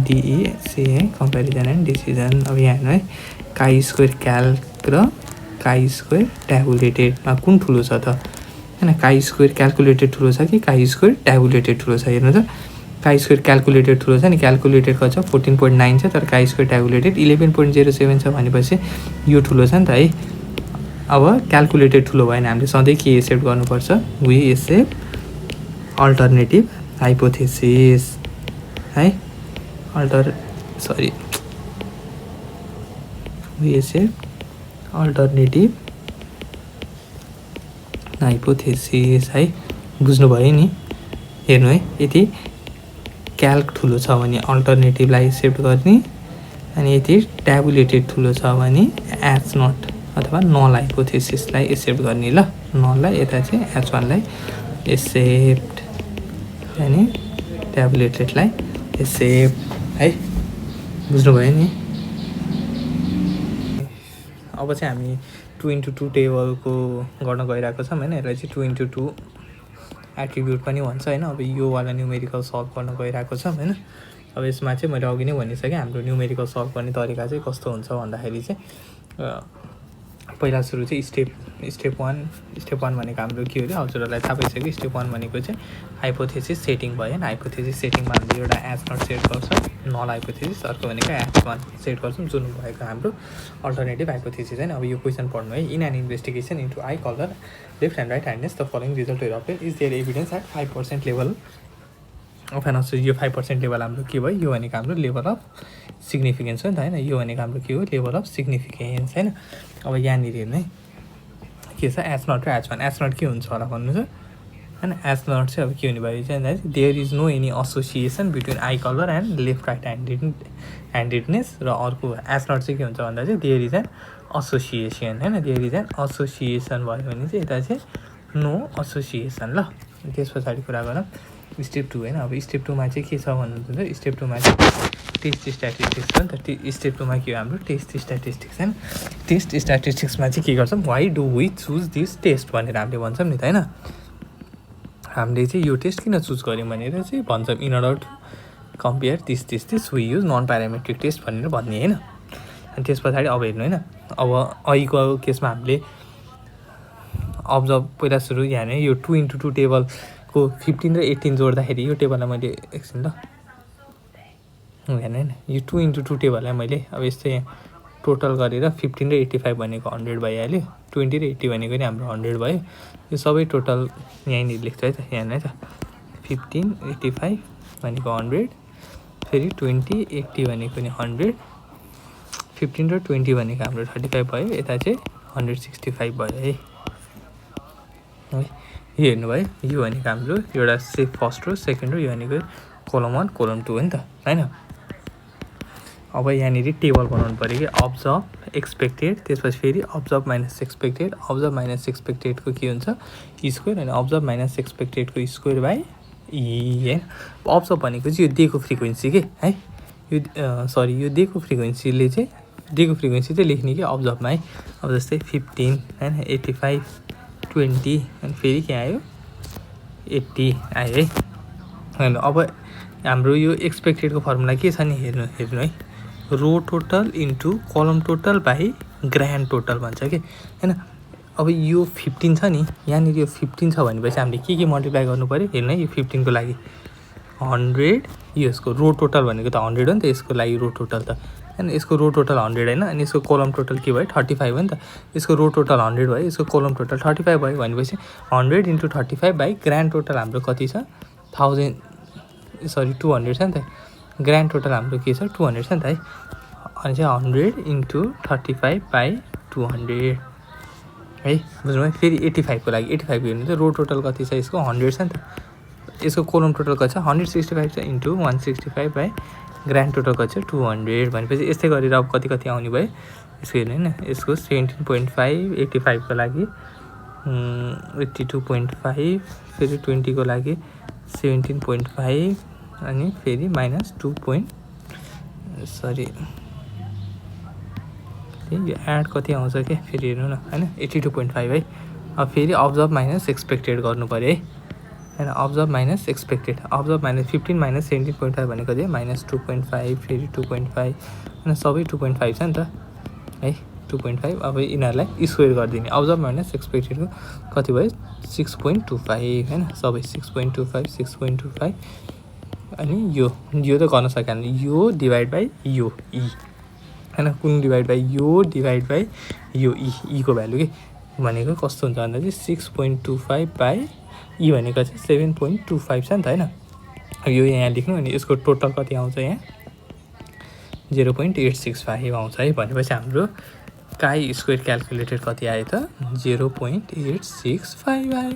डिइसी है, कम्पेरिजन एन्ड डिसिजन। अब यहाँ हेर्नु है, काई स्क्वायर क्याल्क र काई स्क्वायर ट्याबुलेटेडमा कुन ठुलो छ त हैन। काई स्क्वायर क्यालकुलेटेड ठुलो छ कि काई स्क्वायर ट्याबुलेटेड ठुलो छ, हेर्नु त। काई स्क्वायर क्यालकुलेटेड ठुलो छ नि, क्यालकुलेटेड कति छ 14.9 छ, तर काई स्क्वायर ट्याबुलेटेड 11.07 छ भनेपछि यो ठुलो छ नि त है। अब क्यालकुलेटेड ठुलो भयो भने हामीले सधैँ के एक्सेप्ट गर्नुपर्छ, वी एक्सेप्ट अल्टरनेटिभ हाइपोथेसिस है। वी एक्सेप्ट अल्टरनेटिभ हाइपोथेसिस है, बुझ्नुभयो नि। हेर्नु है, यदि क्याल्क ठुलो छ भने अल्टरनेटिभलाई एक्सेप्ट गर्ने, अनि यदि ट्याबुलेटेड ठुलो छ भने एच नट अथवा नल हाइपोथेसिसलाई एक्सेप्ट गर्ने। ल नललाई यता चाहिँ H1लाई एक्सेप्ट अनि ट्याबुलेटेडलाई एक्सेप्ट है, बुझ्नुभयो नि। अब चाहिँ हामी 2x2 टेबलको गर्न गइरहेको छौँ होइन। यसलाई चाहिँ 2x2 एट्रिब्युट पनि भन्छ होइन। अब योवाला न्युमेरिकल सल्भ गर्न गइरहेको छौँ होइन। अब यसमा चाहिँ मैले अघि नै भनिसकेँ हाम्रो न्युमेरिकल सल्भ गर्ने तरिका चाहिँ कस्तो हुन्छ भन्दाखेरि चाहिँ पहिला सुरु चाहिँ स्टेप वान भनेको हाम्रो के हो, हजुरहरूलाई थाहा भइसक्यो। स्टेप वान भनेको चाहिँ हाइपोथेसिस सेटिङ भयो होइन। हाइपोथेसिस सेटिङमा हामीले एउटा एच नट सेट गर्छ, नल हाइपोथेसिस, अर्को भनेको H1 सेट गर्छौँ, जुन भएको हाम्रो अल्टरनेटिभ हाइपोथेसिस होइन। अब यो क्वेसन पढ्नु है। In an investigation into eye colour left and right handedness the following result were appear is there evidence at 5% level of an यो 5% लेभल हाम्रो के भयो, यो भनेको हाम्रो लेभल अफ सिग्निफिकेन्स हो नि त होइन। यो भनेको हाम्रो के हो, लेभल अफ सिग्निफिकेन्स होइन। अब यहाँनिर हेर्नु है के छ, एच नट र H1। एच नट के हुन्छ होला भन्नुहोस् होइन। एच नट चाहिँ अब के हुने भयो चाहिँ there is no any association between eye colour and left right handedness. र अर्को एच नट चाहिँ के हुन्छ भन्दा चाहिँ देयर इज एन एसोसिएसन होइन। देयर इज एन एसोसिएसन भयो भने चाहिँ यता चाहिँ नो एसोसिएसन। ल त्यस पछाडि कुरा गरौँ स्टेप 2 होइन। अब स्टेप 2मा चाहिँ के छ भन्नुहुन्छ, स्टेप 2मा चाहिँ टेस्ट स्ट्याटिस्टिक्स छ नि त। स्टेप 2मा के हो हाम्रो टेस्ट स्ट्याटिस्टिक्स होइन। टेस्ट स्ट्याटिस्टिक्समा चाहिँ के गर्छौँ, why do we choose this test भनेर हामीले भन्छौँ नि त होइन। हामीले चाहिँ यो टेस्ट किन चुज गऱ्यौँ भनेर चाहिँ भन्छौँ, in order to compare this we use non parametric test भनेर भन्ने होइन। अनि त्यस पछाडि अब हेर्नु होइन, अब अहिलेको केसमा हामीले अब्जर्भ पहिला सुरु यहाँ यो 2x2 टेबलको 15 र 18 जोड्दाखेरि यो टेबललाई मैले एकछिन ल हेर्नु होइन, यो 2x2 टेबललाई मैले अब यस्तै टोटल गरेर 15 र 85 भनेको 100 भइहाल्यो, 20 र 80 भनेको नि हाम्रो 100 भयो। यो सबै टोटल यहीँनिर लेख्छु है त, यहाँ है त 15 85 भनेको 100, फेरि 20 80 भनेको नि 100, 15 र 20 भनेको हाम्रो 35 भयो, यता चाहिँ 165 भयो है। यो हेर्नुभयो, यो भनेको हाम्रो एउटा फर्स्ट रो, सेकेन्ड रो, यो भनेको कोलम 1 कोलम 2 हो नि त होइन। अब यहाँनिर टेबल बनाउनु पऱ्यो कि अब्जर्भ एक्सपेक्टेड, त्यसपछि फेरि observe minus expected, observe minus एक्सपेक्टेडको के हुन्छ स्क्वायर, अनि अब्जर्भ माइनस एक्सपेक्टेडको स्क्वायर बाई होइन। अब्जर्भ भनेको चाहिँ यो दिएको फ्रिक्वेन्सी के है, यो सरी यो दिएको फ्रिक्वेन्सीले चाहिँ दिएको फ्रिक्वेन्सी चाहिँ लेख्ने कि अब्जर्भमा है। अब जस्तै 15 होइन, 85 20 अनि फेरि के आयो 80 आयो है होइन। अब हाम्रो यो एक्सपेक्टेडको फर्मुला के छ नि हेर्नु है, रो total into column total by grand total भन्छ कि होइन। अब यो 15 छ नि, यहाँनिर यो 15 छ भनेपछि हामीले के मल्टिप्लाई गर्नु पऱ्यो हेर्नु है। यो 15 को लागि 100, यसको रो टोटल भनेको त 100 हो नि त, यसको लागि रो टोटल त होइन, यसको रो टोटल 100 होइन, अनि यसको कलम टोटल के भयो 35 हो नि त। यसको रो टोटल 100 भयो, यसको कलम टोटल 35 भयो भनेपछि 100 इन्टु 35 बाई ग्रान्ड टोटल हाम्रो कति छ 200 छ नि त। ग्रान्ड टोटल हाम्रो के छ 200 छ नि त है। अनि चाहिँ 100 इन्टु 35 बाई 200 है, बुझ्नुभयो। फेरि 85 को लागि 85 हेर्नु चाहिँ रो टोटल कति छ यसको 100 छ नि त, यसको कोलम टोटल कति छ 165 छ इन्टु 165 बाई ग्रान्ड टोटल कति छ 200 भनेपछि यस्तै गरेर अब कति आउने भयो यसको हेर्नु होइन। यसको 17.5, 85 को लागि 82.5, फेरि 20 को लागि 17.5 अनि फेरि माइनस 2 यो एड कति आउँछ क्या फेरि हेर्नु न होइन 82.5 है। अब फेरि अब्जर्भ माइनस एक्सपेक्टेड गर्नु पऱ्यो है होइन। Observe minus expected, observe minus 15 minus 17.5 भनेको चाहिँ माइनस 2.5 फेरि 2.5 होइन, सबै 2.5 छ नि त है 2.5। अब यिनीहरूलाई स्क्वायर गरिदिने, अब्जर्भ माइनस एक्सपेक्टेडको कति भयो 6.25 होइन, सबै 6.25 अनि यो त गर्न सकेन, यो डिभाइड बाई यो ई होइन, कुन डिभाइड बाई यो डिभाइड बाई यो ई को भ्यालु के भनेको कस्तो हुन्छ भन्दा चाहिँ 6.25 बाई ई भनेको चाहिँ 7.25 छ नि त होइन। यो यहाँ लेख्नु अनि यसको टोटल कति आउँछ यहाँ 0.865 आउँछ है। भनेपछि हाम्रो काई स्क्वायर क्यालकुलेटेड कति आयो त 0.865 आयो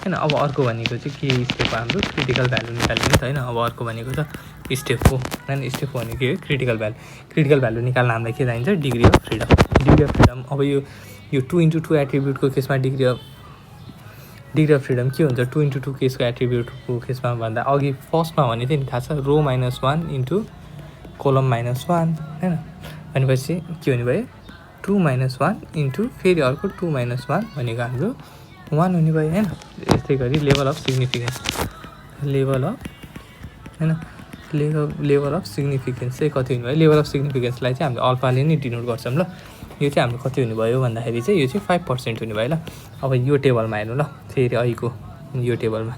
हैन। अब अर्को भनेको चाहिँ के स्टेप हाम्रो क्रिटिकल भ्यालु निकाल्ने नि त हैन। अब अर्को भनेको त स्टेप 4 हैन। स्टेप 4 भनेको के हो क्रिटिकल भ्यालु। क्रिटिकल भ्यालु निकाल्न हामीलाई के चाहिन्छ degree of freedom. Degree of freedom अब यो 2x2 एट्रिब्युटको केसमा डिग्री अफ फ्रिडम के हुन्छ 2x2 केसको एट्रिब्युटको केसमा भन्दा अघि फर्स्टमा भने थियो नि थाहा छ रो -1 इन्टु कोलम -1 हैन। भनेपछि के हुने भयो 2 - 1 इन्टु फेरि अर्को 2 - 1 भनेको हाम्रो 1 हुने भयो हैन। यस्तै गरी level of significance level of significance चाहिँ कति हुने भयो। लेभल अफ सिग्निफिकेन्सलाई चाहिँ हामीले अल्फाले नै डिनोट गर्छौँ ल। यो चाहिँ हाम्रो कति हुने भयो भन्दाखेरि चाहिँ यो चाहिँ 5% हुने भयो ल। अब यो टेबलमा हेर्नु ल फेरि अहिलेको यो टेबलमा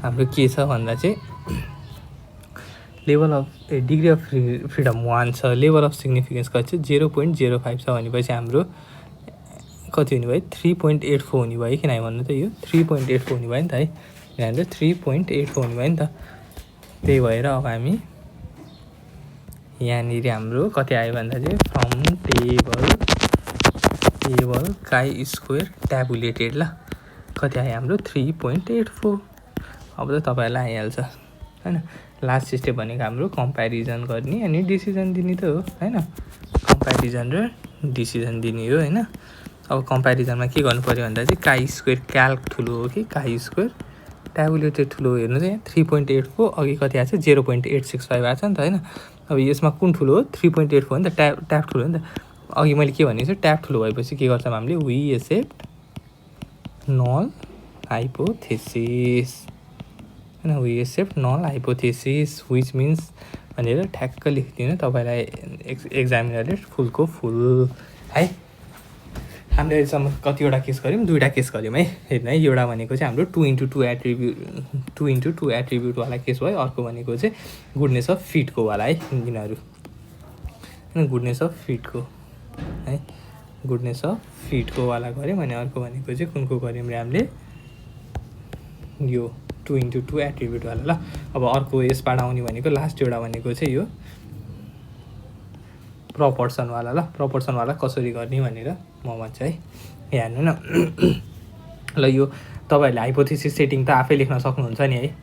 हाम्रो के छ भन्दा चाहिँ level of degree of freedom 1 छ। लेभल अफ सिग्निफिकेन्स कति छ 0.05 छ भनेपछि हाम्रो कति हुने भयो 3.84 हुने भयो। किन भन्नु त यो 3.84 हुने भयो नि त है। यहाँनिर 3.84 हुने भयो नि त। त्यही भएर अब हामी यहाँनिर हाम्रो कति आयो भन्दा चाहिँ फ्रम टेबल काई स्क्वायर ट्याबुलेटेड ल कति आयो हाम्रो 3.84। अब त तपाईँहरूलाई आइहाल्छ हैन। लास्ट स्टेप भनेको हाम्रो कम्पेरिजन गर्ने अनि डिसिजन दिने त हो हैन। कम्पेरिजन र डिसिजन दिने हो हैन। अब कम्पेरिजनमा के गर्नु पर्यो भन्दा चाहिँ काई स्क्वायर क्याल्क ठुलो हो कि काई स्क्वायर ट्याबुलेटेड ठुलो हो। हेर्नु चाहिँ 3.84 अघि कति आएको छ 0.865 आएको छ नि त हैन। अब यसमा कुन ठुलो हो 3.84 हो नि त। ट्याब ठुलो हो नि त। अघि मैले के भनेको छु ट्याब ठुलो भएपछि के गर्छौँ हामीले वी एक्सेप्ट नल हाइपोथेसिस हैन। We accept null hypothesis which means भनेर ठ्याक्क लेखिदिनु तपाईँलाई एक्जामिनरले फुलको फुल है। हामीले अहिलेसम्म कतिवटा केस गऱ्यौँ 2टा केस गऱ्यौँ है। हेर्नु है एउटा भनेको चाहिँ हाम्रो 2x2 एट्रिब्युटवाला केस भयो। अर्को भनेको चाहिँ गुडनेस अफ फिटको वाला है यिनीहरू हैन। गुडनेस अफ फिटको है गुडनेस अफ फिटको वाला गऱ्यौँ अनि अर्को भनेको चाहिँ कुनको गऱ्यौँ रे हामीले यो 2x2 एट्रिब्युटवाला ल। अब अर्को यसबाट आउने भनेको लास्ट एउटा भनेको चाहिँ यो प्रपोर्सनवाला ल। प्रपोर्सनवाला कसरी गर्ने भनेर म भन्छु है। हेर्नु न ल यो तपाईँहरूले हाइपोथेसिस सेटिङ त आफै लेख्न सक्नुहुन्छ नि है।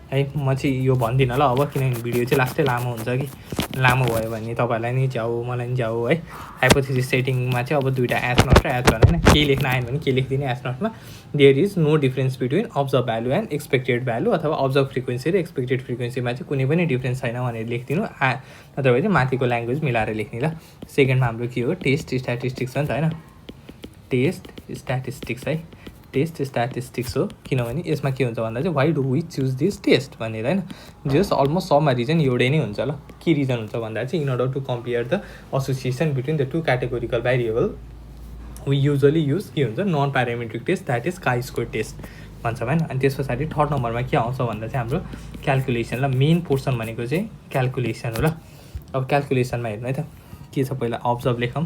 म चाहिँ यो भन्दिनँ ल अब किनभने भिडियो चाहिँ लास्टै लामो हुन्छ कि। लामो भयो भने तपाईँहरूलाई नि जाऊ मलाई नि जाऊ है। हाइपोथेसिस सेटिङमा चाहिँ अब 2टा एज नट र एज वान हैन। केही लेख्न आएन भने के लेखिदिने एज नटमा there is no difference between observe value and expected value अथवा अब्जर्भ फ्रिक्वेन्सी र एक्सपेक्टेड फ्रिक्वेन्सीमा चाहिँ कुनै पनि डिफरेन्स छैन भनेर लेखिदिनु। नत्र भने चाहिँ माथिको ल्याङ्ग्वेज मिलाएर लेख्ने ल। सेकेन्डमा हाम्रो के हो टेस्ट स्ट्याटिस्टिक्स हो नि त हैन। टेस्ट स्ट्याटिस्टिक्स है। टेस्ट स्ट्याटिस्टिक्स हो किनभने यसमा के हुन्छ भन्दा चाहिँ why do we choose this test भनेर हैन। जस अलमोस्ट सबमा रिजन एउटै नै हुन्छ ल। के रिजन हुन्छ भन्दा चाहिँ in order to compare the association between the 2 categorical variable we usually use के हुन्छ non parametric test that is chi square test भन्छौँ हैन। अनि त्यस पछाडि थर्ड नम्बरमा के आउँछ भन्दा चाहिँ हाम्रो क्यालकुलेसन ल। मेन पोर्सन भनेको चाहिँ क्यालकुलेसन हो ल। अब क्यालकुलेसनमा हेर्नु है त के छ पहिला अब्जर्भ लेखौँ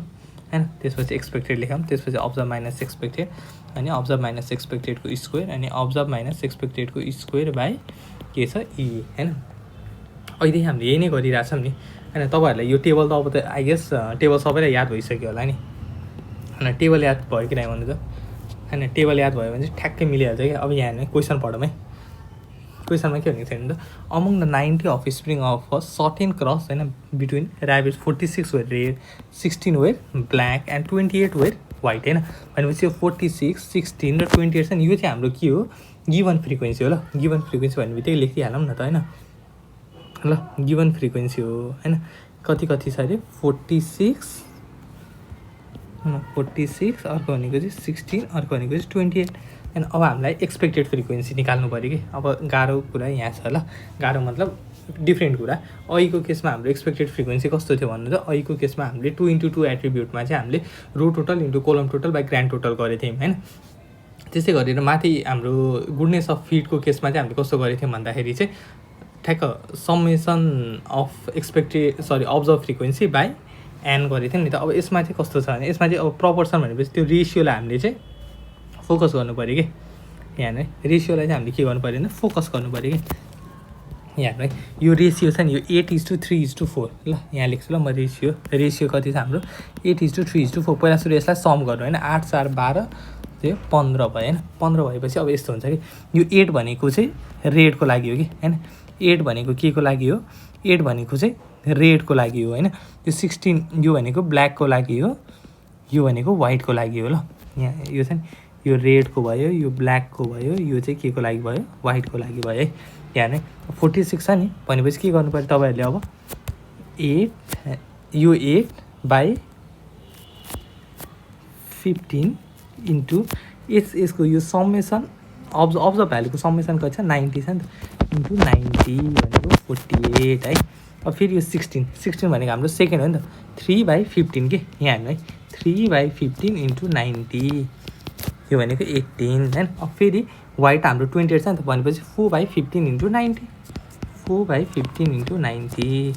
हैन। त्यसपछि एक्सपेक्टेड लेखौँ। त्यसपछि अब्जर्भ माइनस एक्सपेक्टेड अनि अब्जर्भ माइनस एक्सपेक्टेडको स्क्वायर अनि अब्जर्भ माइनस एक्सपेक्टेडको स्क्वायर बाई के छ ई हैन। अहिले हामीले यही नै गरिरहेछौँ नि हैन। तपाईँहरूलाई यो टेबल त अब त आई गेस टेबल सबैलाई याद भइसक्यो होला नि हैन। टेबल याद भयो कि नै भन्नु त हैन। टेबल याद भयो भने चाहिँ ठ्याक्कै मिलिहाल्छ कि। अब यहाँ हेर्नु क्वेसन पढौँ है। क्वेसनमा के भनेको छ भने त among the 90 offspring of a certain cross हैन between rabbit 46 were red 16 were black and 28 were white हैन। भनेपछि यो 46 16 र 28 छ नि यो चाहिँ हाम्रो के हो गिभन फ्रिक्वेन्सी हो ल। गिभन फ्रिक्वेन्सी भन्ने बित्तिकै लेखिहालौँ न त हैन ल। गिभन फ्रिक्वेन्सी हो हैन। कति छ अरे 46 अर्को भनेको चाहिँ 16 अर्को भनेको चाहिँ 28 होइन। अब हामीलाई एक्सपेक्टेड फ्रिक्वेन्सी निकाल्नु पऱ्यो कि। अब गाह्रो कुरा यहाँ छ ल। गाह्रो मतलब डिफ्रेन्ट कुरा। अहिलेको केसमा हाम्रो एक्सपेक्टेड फ्रिक्वेन्सी कस्तो थियो भन्नु त अहिलेको केसमा हामीले 2x2 एट्रिब्युटमा चाहिँ हामीले row total into column total by grand total गरेको थियौँ होइन। त्यस्तै गरेर माथि हाम्रो गुडनेस अफ फिटको केसमा चाहिँ हामीले कस्तो गरेको थियौँ भन्दाखेरि चाहिँ ठ्याक्क summation of observe frequency by n गरेको थियौँ नि त। अब यसमा चाहिँ कस्तो छ भने यसमा चाहिँ अब प्रपोर्सन भनेपछि त्यो रेसियोलाई हामीले चाहिँ फोकस गर्नु पऱ्यो कि। यहाँ नै रेसियोलाई चाहिँ हामीले के गर्नु पऱ्यो भने फोकस गर्नु पऱ्यो कि यहाँ है यो रेसियो छ नि यो 8:3:4 ल यहाँ लेख्छु ल म रेसियो कति छ हाम्रो 8:3:4 पहिला सुरु यसलाई सम गर्नु होइन 8 4 12 त्यो 15 भयो होइन 15 भएपछि अब यस्तो हुन्छ कि यो 8 भनेको चाहिँ रेडको लागि हो कि होइन 8 भनेको के को लागि हो 8 भनेको चाहिँ रेडको लागि हो होइन यो 16 यो भनेको ब्ल्याकको लागि हो यो भनेको वाइटको लागि हो ल यहाँ यो चाहिँ यो रेडको भयो यो ब्ल्याकको भयो यो चाहिँ के को लागि भयो वाइटको लागि भयो है यहाँ नै 46 छ नि भनेपछि के गर्नु पर्यो तपाईँहरूले अब 8 यो 8/15 इन्टु यसको यो समेसन अब्जर्भ भ्यालुको समेसन कति छ 90 छ नि त इन्टु 90 भनेको 48 है अब फेरि यो 16 भनेको हाम्रो सेकेन्ड हो नि त 3/15 के यहाँ हेर्नु है 3/15 इन्टु 90 यो भनेको 18 होइन अब फेरि वाइट हाम्रो 28 छ नि त भनेपछि 4/15 into 90 4/15 into 90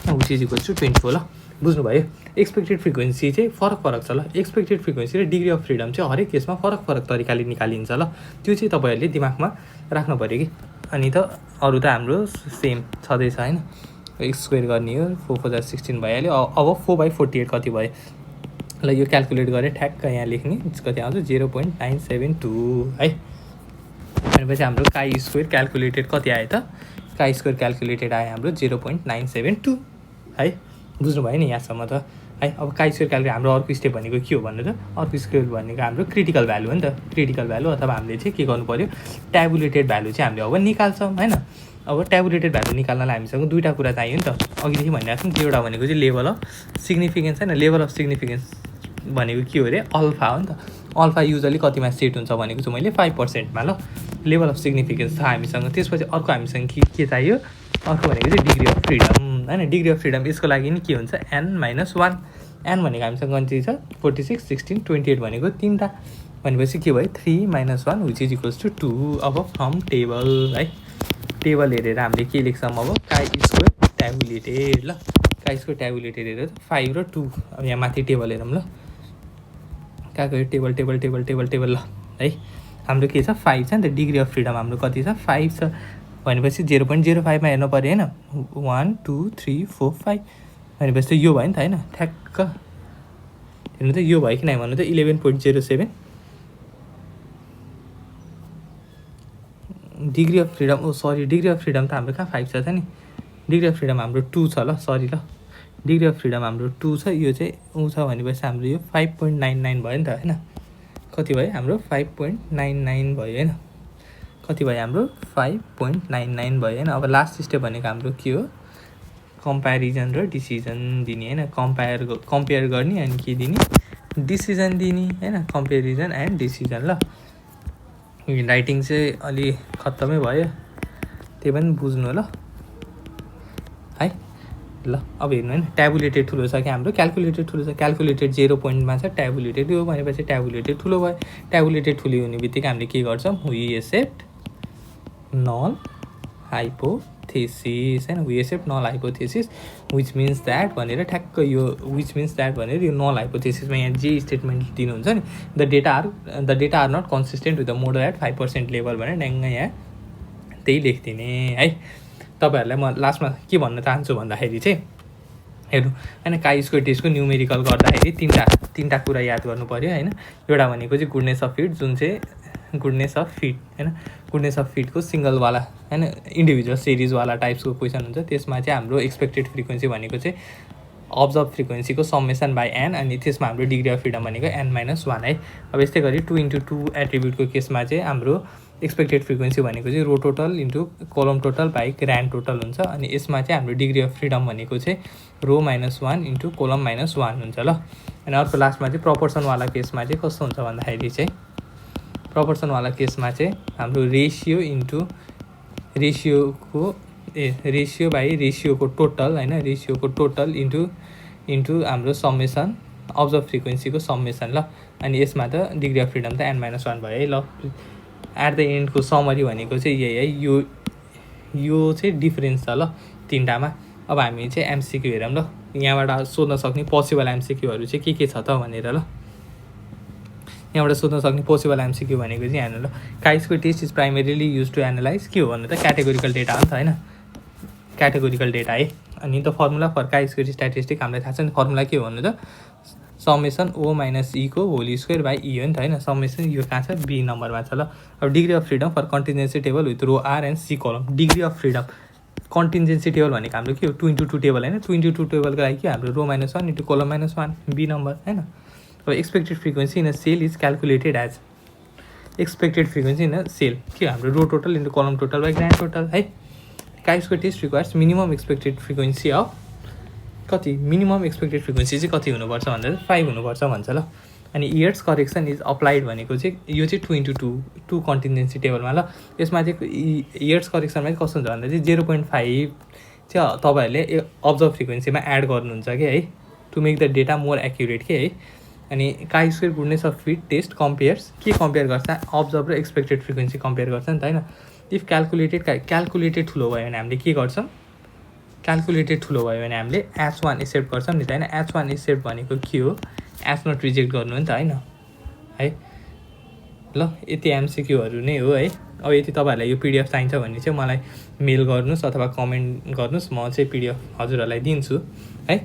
which is equals to 24 ल बुझ्नुभयो एक्सपेक्टेड फ्रिक्वेन्सी चाहिँ फरक छ ल एक्सपेक्टेड फ्रिक्वेन्सी र डिग्री अफ फ्रिडम चाहिँ हरेक केसमा फरक तरिकाले निकालिन्छ ल त्यो चाहिँ तपाईँहरूले दिमागमा राख्नु पऱ्यो कि अनि त अरू त हाम्रो सेम छँदैछ होइन स्क्वेयर गर्ने हो 4 × 16 भइहाल्यो अब 4/48 कति भयो ल यो क्यालकुलेट गरेँ ठ्याक्क यहाँ लेख्ने कति आउँछ 0.972 है भनेपछि हाम्रो काई स्क्वेयर क्यालकुलेटेड कति आयो त काई स्क्वेयर क्यालकुलेटेड आयो हाम्रो 0.972 है बुझ्नुभयो नि यहाँसम्म त है अब काई स्क्वेयर क्यालकुलेट हाम्रो अर्को स्टेप भनेको के हो भन्नु त अर्को स्क्वेयर भनेको हाम्रो क्रिटिकल भ्यालु हो नि त क्रिटिकल भ्यालु अथवा हामीले चाहिँ के गर्नु पऱ्यो ट्याबुलेटेड भ्यालु चाहिँ हामीले अब निकाल्छौँ होइन अब ट्याबुलेटेड भ्यालु निकाल्नलाई हामीसँग दुईवटा कुरा चाहियो नि त अघिदेखि भनिरहेको थियौँ एउटा भनेको चाहिँ लेभल अफ सिग्निफिकेन्स होइन लेभल अफ सिग्निफिकेन्स भनेको के हो अरे अल्फा हो नि त अल्फा युजली कतिमा सेट हुन्छ भनेको चाहिँ मैले 5%मा ल लेभल अफ सिग्निफिकेन्स छ हामीसँग त्यसपछि अर्को हामीसँग के चाहियो अर्को भनेको चाहिँ डिग्री अफ फ्रिडम होइन डिग्री अफ फ्रिडम यसको लागि नि के हुन्छ n-1 n भनेको हामीसँग कति छ 46 16 28 भनेको तिनवटा भनेपछि के भयो 3 - 1 विच इज इक्वल्स टु 2 अब फ्रम टेबल है टेबल हेरेर हामीले के लेख्छौँ अब काई स्क्वेयर ट्याबुलेटेड ल काई स्क्वेयर ट्याबुलेटेड हेरेर 5 र 2 अब यहाँ माथि टेबल हेरौँ ल कहाँको टेबल ल है हाम्रो के छ 5 छ नि त डिग्री अफ फ्रिडम हाम्रो कति छ 5 छ भनेपछि 0.05मा हेर्नु पऱ्यो होइन 1 2 3 4 5 भनेपछि त यो भयो नि त होइन ठ्याक्क हेर्नु त यो भयो कि नै भन्नु त 11.07 degree of freedom degree of freedom त हाम्रो कहाँ 5 छ त नि डिग्री अफ फ्रिडम हाम्रो 2 छ ल ल डिग्री अफ फ्रिडम हाम्रो 2 छ यो चाहिँ छ भनेपछि हाम्रो यो 5.99 भयो नि त होइन कति भयो हाम्रो 5.99 भयो होइन कति भयो हाम्रो 5.99 भयो होइन अब लास्ट स्टेप भनेको हाम्रो के हो कम्पेरिजन र डिसिजन दिने होइन कम्पेयर गर्ने अनि के दिने डिसिजन दिने होइन कम्पेरिजन एन्ड डिसिजन ल राइटिङ चाहिँ अलि खत्तमै भयो त्यही पनि बुझ्नु ल है ल अब हेर्नु होइन ट्याबुलेटेड ठुलो छ कि हाम्रो क्यालकुलेटेड ठुलो छ क्यालकुलेटेड 0 पोइन्टमा छ ट्याबुलेटेड यो भनेपछि ट्याबुलेटेड ठुलो भयो ट्याबुलेटेड ठुलो हुने बित्तिकै हामीले के गर्छौँ वी एक्सेप्ट नल हाइपोथेसिस होइन we accept null hypothesis which means that भनेर ठ्याक्क यो विच मिन्स द्याट भनेर यो नल हाइपोथेसिसमा यहाँ जे स्टेटमेन्ट दिनुहुन्छ नि the data are not consistent with the model at 5% level भनेर ड्याङ्ग यहाँ त्यही लेखिदिने है तपाईँहरूलाई म लास्टमा के भन्न चाहन्छु भन्दाखेरि चाहिँ हेर्नु होइन काई स्क्वेयर टेस्टको न्युमेरिकल गर्दाखेरि तिनवटा कुरा याद गर्नु पऱ्यो होइन एउटा भनेको चाहिँ गुडनेस अफ फिट जुन चाहिँ गुडनेस अफ फिट होइन गुडनेस अफ फिटको सिङ्गलवाला होइन इन्डिभिजुअल सिरिजवाला टाइप्सको क्वेसन हुन्छ त्यसमा चाहिँ हाम्रो एक्सपेक्टेड फ्रिक्वेन्सी भनेको चाहिँ अब्जर्भ फ्रिक्वेन्सीको समेसन बाई एन अनि त्यसमा हाम्रो डिग्री अफ फ्रिडम भनेको n-1 है अब यस्तै गरी 2x2 एट्रिब्युटको केसमा चाहिँ हाम्रो एक्सपेक्टेड फ्रिक्वेन्सी भनेको चाहिँ row total into column total by grand total हुन्छ अनि यसमा चाहिँ हाम्रो डिग्री अफ फ्रिडम भनेको चाहिँ रो -1 इन्टु कोलम -1 हुन्छ ल अनि अर्को लास्टमा चाहिँ प्रपोर्सनवाला केसमा चाहिँ कस्तो हुन्छ भन्दाखेरि चाहिँ प्रपोर्सनवाला केसमा चाहिँ हाम्रो रेसियो इन्टु रेसियो बाई रेसियोको टोटल होइन रेसियोको टोटल इन्टु हाम्रो समेसन अब्जर्भ फ्रिक्वेन्सीको समेसन ल अनि यसमा त डिग्री अफ फ्रिडम त n-1 भयो है ल एट द एन्डको समरी भनेको चाहिँ यही है यो चाहिँ डिफरेन्स छ ल तिनवटामा अब हामी चाहिँ एमसिक्यू हेरौँ ल यहाँबाट सोध्न सक्ने पोसिबल एमसिक्यूहरू चाहिँ के छ त भनेर ल यहाँबाट सोध्न सक्ने पोसिबल एमसिक्यू भनेको चाहिँ हेर्नु ल chi square test is primarily use to analyse के हो भन्नु त क्याटेगोरिकल डेटा हो नि त होइन क्याटेगोरिकल डेटा है। अनि the formula for chi square statistic हामीलाई थाहा छ नि, फर्मुला के हो भन्नु त समेसन ओ माइनस ई को होल स्क्वायर बाई ई हो नि त होइन। समेसन यो कहाँ छ, बी नम्बरमा छ ल। अब degree of freedom for contingency table with row R and C column. Degree of freedom contingency table भनेको हाम्रो के हो, 2x2 टेबल होइन। 2x2 टेबलको लागि के हाम्रो रो -1 इन्टु कलम -1 बी नम्बर होइन। अब expected frequency in a cell is calculated as expected frequency in a cell के हाम्रो row total into column total by grand total है। Chi square test requires minimum expected frequency of कति, मिनिमम एक्सपेक्टेड फ्रिक्वेन्सी चाहिँ कति हुनुपर्छ भन्दा 5 हुनुपर्छ भन्छ ल। अनि इयर्स करेक्सन इज अप्लाइड भनेको चाहिँ यो चाहिँ 2x2 कन्टिन्जेन्सी टेबलमा ल। यसमा चाहिँ इयर्स करेक्सनमा चाहिँ कस्तो हुन्छ भन्दा चाहिँ 0.5 चाहिँ तपाईँहरूले अब्जर्भ फ्रिक्वेन्सीमा एड गर्नुहुन्छ कि है, to make the data more accurate के है। अनि chi square goodness of fit test compares के कम्पेयर गर्छ, अब्जर्भ र एक्सपेक्टेड फ्रिक्वेन्सी कम्पेयर गर्छ नि त होइन। इफ क्यालकुलेटेड ठुलो भयो भने हामीले के गर्छौँ, क्यालकुलेटेड ठुलो भयो भने हामीले H1 एक्सेप्ट गर्छौँ नि त होइन। H1 एक्सेप्ट भनेको के हो, H नट रिजेक्ट गर्नु नि त होइन है। ल यति एमसिक्यूहरू नै हो है। अब यदि तपाईँहरूलाई यो पिडिएफ चाहिन्छ भने चाहिँ मलाई मेल गर्नुहोस् अथवा कमेन्ट गर्नुहोस्, म चाहिँ पिडिएफ हजुरहरूलाई दिन्छु है।